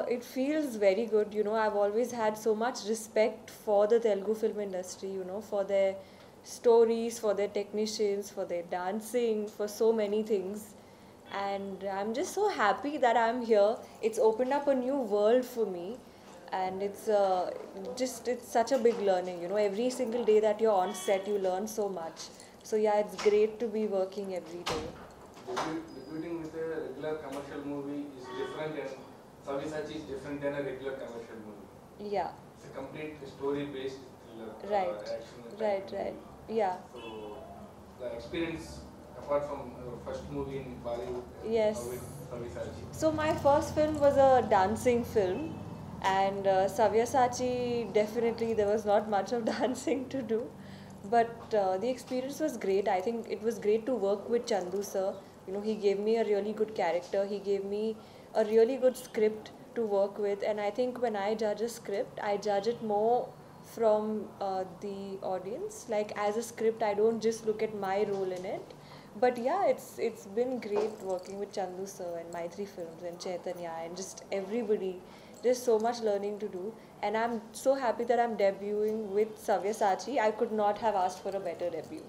It feels very good. I've always had so much respect for the Telugu film industry, for their stories, for their technicians, for their dancing, for so many things. And I'm just so happy that I'm here. It's opened up a new world for me. And it's such a big learning. Every single day that you're on set, you learn so much. So, yeah, it's great to be working every day. Debuting with a regular commercial movie is different, and Sabyasachi is different than a regular commercial movie. Yeah. It's a complete story-based thriller, Right. action. Right. Yeah. So the experience, apart from first movie in Bollywood, Yes. with Sabyasachi. So my first film was a dancing film, and Sabyasachi, definitely there was not much of dancing to do, but the experience was great. I think it was great to work with Chandu sir. He gave me a really good character. He gave me a really good script to work with, and I think when I judge a script, I judge it more from the audience. Like as a script, I don't just look at my role in it. But yeah, it's been great working with Chandu sir and Maitri Films and Chaitanya and just everybody. There's so much learning to do, and I'm so happy that I'm debuting with Sabyasachi. I could not have asked for a better debut.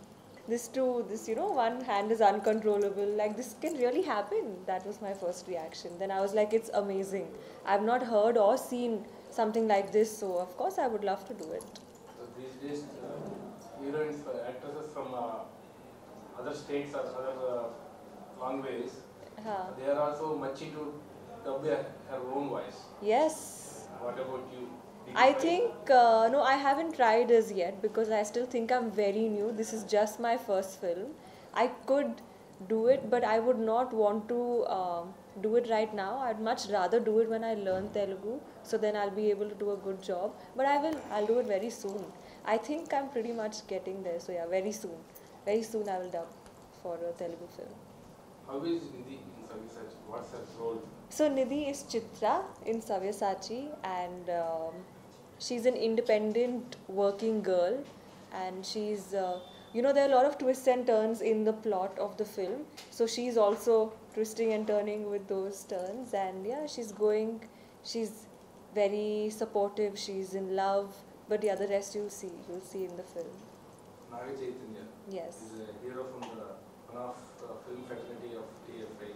One hand is uncontrollable. Like this can really happen. That was my first reaction. Then I was like, it's amazing. I've not heard or seen something like this, so of course I would love to do it. So these days, heroines, actresses from other states or other languages, they are also much into dub her own voice. Yes. What about you? I think, no, I haven't tried as yet because I still think I'm very new. This is just my first film. I could do it, but I would not want to do it right now. I'd much rather do it when I learn Telugu, so then I'll be able to do a good job. But I'll do it very soon. I think I'm pretty much getting there, so yeah, very soon. Very soon I will dub for a Telugu film. How is Nidhi in Sabyasachi? What's her role? So Nidhi is Chitra in Sabyasachi, and she's an independent working girl, and there are a lot of twists and turns in the plot of the film. So she's also twisting and turning with those turns, and yeah, she's very supportive, she's in love, but yeah, the rest you'll see in the film. Naga Chaitanya. Yes. Is a hero from the one of film fraternity of TFI.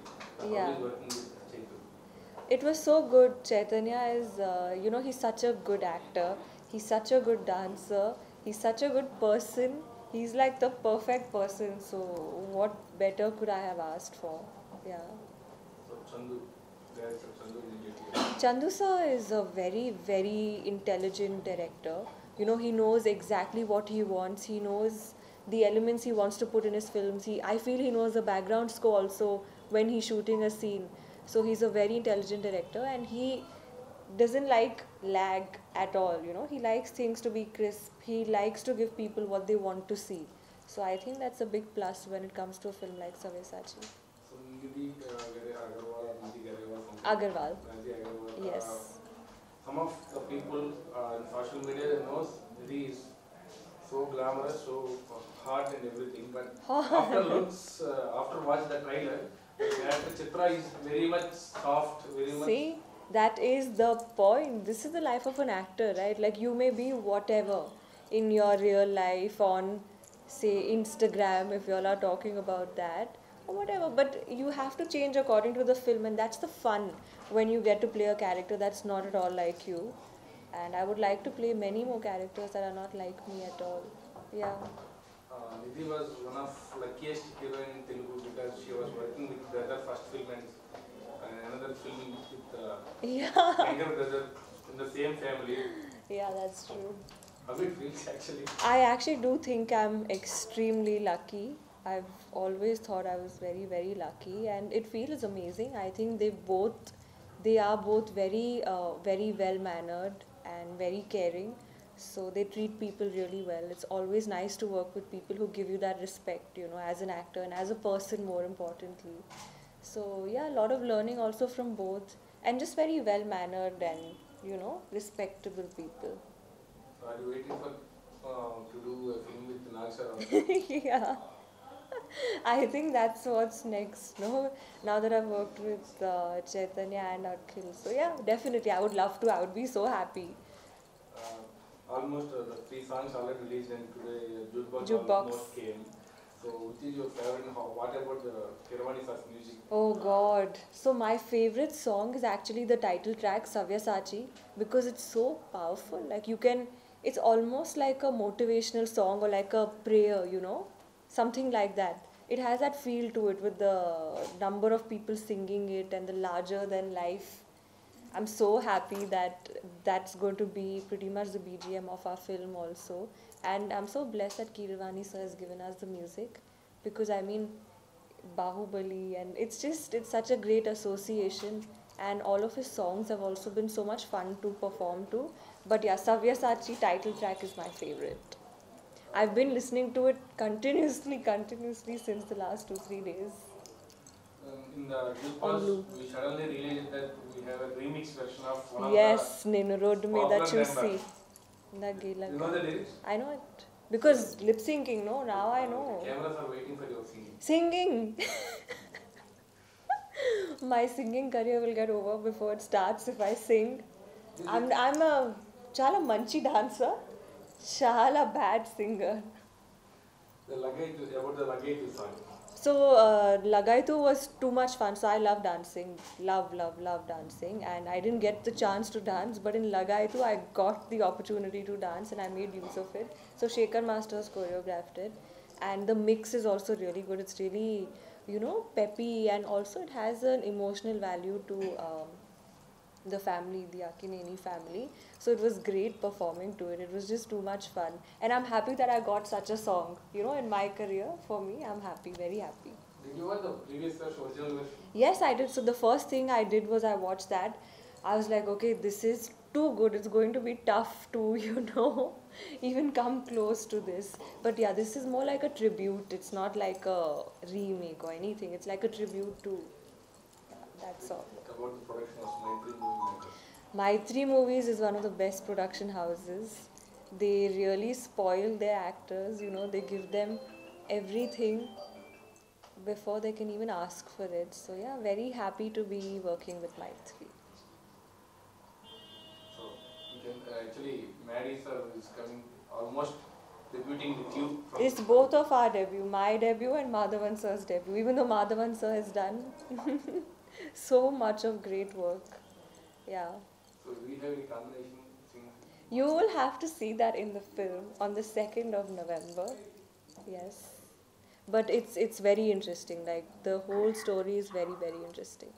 Yeah. How is working with Chaitu? It was so good. Chaitanya is, he's such a good actor. He's such a good dancer. He's such a good person. He's like the perfect person. So, what better could I have asked for? Yeah. So Chandu, director Chandu immediately. Chandu sir is a very, very intelligent director. He knows exactly what he wants. He knows the elements he wants to put in his films. I feel he knows the background score also when he's shooting a scene. So he's a very intelligent director, and he doesn't like lag at all. He likes things to be crisp. He likes to give people what they want to see. So I think that's a big plus when it comes to a film like Sabyasachi. So Nidhi Agarwal or Nidhi Garewal. Agarwal. Nidhi Agarwal. Yes. Some of the people in social media knows Nidhi is so glamorous, so hot and everything, but after watch the trailer, the character Chitra is very much soft, very much. See, that is the point. This is the life of an actor, right? Like you may be whatever in your real life on, say, Instagram, if you all are talking about that, or whatever, but you have to change according to the film, and that's the fun when you get to play a character that's not at all like you. And I would like to play many more characters that are not like me at all. Yeah. Nidhi was one of luckiest heroine in Telugu because she was working with brother first film and another film with younger brother in the same family. Yeah, that's true. How it feels actually? I actually do think I'm extremely lucky. I've always thought I was very, very lucky, and it feels amazing. I think they are both very, very well mannered and very caring. So they treat people really well. It's always nice to work with people who give you that respect, as an actor and as a person, more importantly. So yeah, a lot of learning also from both, and just very well mannered and respectable people. So are you waiting for to do a film with Nag sir? Yeah. I think that's what's next, no? Now that I've worked with Chaitanya and Akhil. So yeah, definitely, I would love to. I would be so happy. Almost the 3 songs already released and today Jukebox Jukebox. almost came. So which is your favorite and what about the Keeravani Sir's music? Oh God. So my favorite song is actually the title track, Sabyasachi, because it's so powerful. Like it's almost like a motivational song or like a prayer, you know? Something like that. It has that feel to it with the number of people singing it and the larger than life. I'm so happy that that's going to be pretty much the BGM of our film also. And I'm so blessed that Keeravani sir has given us the music, because I mean, Bahubali, and it's such a great association, and all of his songs have also been so much fun to perform to. But yeah, Sabyasachi title track is my favorite. I've been listening to it continuously since the last 2-3 days. In the Jukebox, we suddenly realized that we have a remix version of one yes, of the Nenu Road Meeda Chusi. You know the lyrics? I know it. Because lip syncing, no? Now I know. The cameras are waiting for your singing. Singing! My singing career will get over before it starts if I sing. I'm a chala manchi dancer, chala bad singer. About the Lagaitu song. So Lagaitu was too much fun. So I love dancing, love dancing, and I didn't get the chance to dance. But in Lagaitu, I got the opportunity to dance, and I made use of it. So Shekhar Masters choreographed it, and the mix is also really good. It's really, you know, peppy, and also it has an emotional value to the family, the Akineni family. So it was great performing to it. It was just too much fun. And I'm happy that I got such a song, you know, in my career. For me, I'm happy, very happy. Did you watch the previous version, original version? Yes, I did. So the first thing I did was I watched that. I was like, okay, this is too good. It's going to be tough to, you know, even come close to this. But yeah, this is more like a tribute. It's not like a remake or anything. It's like a tribute to, that's all. About the production of Maitri Movie Makers. Maitri Movies is one of the best production houses. They really spoil their actors, you know, they give them everything before they can even ask for it. So yeah, very happy to be working with Maitri. So you can actually, Maddie sir is coming almost debuting with you. It's both of our debut, my debut and Madhavan sir's debut. Even though Madhavan sir has done so much of great work. Yeah. So do we have any combination scenes? You will have to see that in the film on the 2nd of November. Yes. But it's very interesting. Like the whole story is very, very interesting.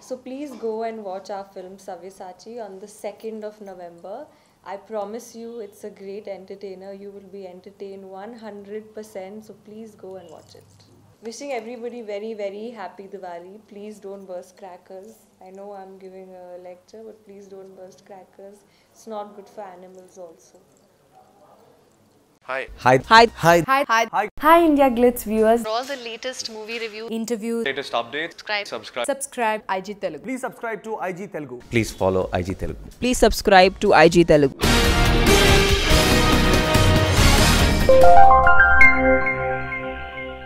So please go and watch our film Sabyasachi on the 2nd of November. I promise you it's a great entertainer. You will be entertained 100%. So please go and watch it. Wishing everybody very, very happy Diwali. Please don't burst crackers. I know I'm giving a lecture, but please don't burst crackers. It's not good for animals also. Hi. Hi India Glitz viewers. For all the latest movie reviews, Interviews. Latest updates. Subscribe IG Telugu. Please subscribe to IG Telugu. Please follow IG Telugu. Please subscribe to IG Telugu.